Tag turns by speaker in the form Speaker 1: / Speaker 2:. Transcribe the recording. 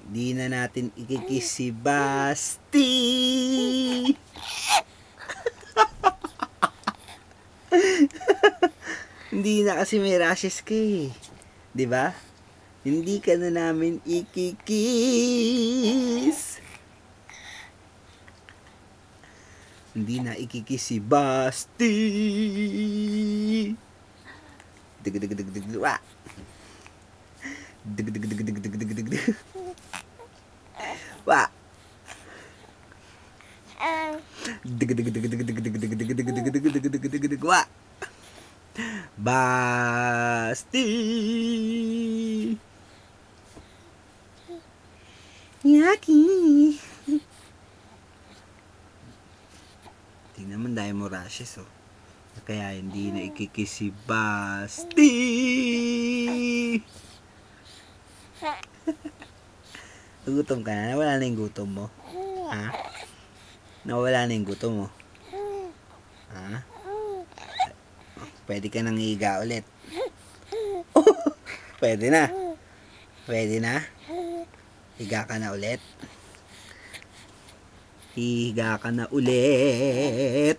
Speaker 1: Di na natin ikikis si Basti. Hindi na kasi may rashes ka eh. Diba? Hindi ka na namin ikikis. Hindi na ikikis si Basti. Dig. Wa. Dig. Wa. Dig. Wa. Basti. Yaki. Tingnan mo dahil mo rashes oh. Kaya hindi na ikikis si Basti. Gutom ka na? Nawala na yung gutom mo? Ha? Nawala na yung gutom mo? Ha? Pwede ka nang higa ulit. Pwede na. Pwede na. Higa ka na ulit. Higa ka na ulit.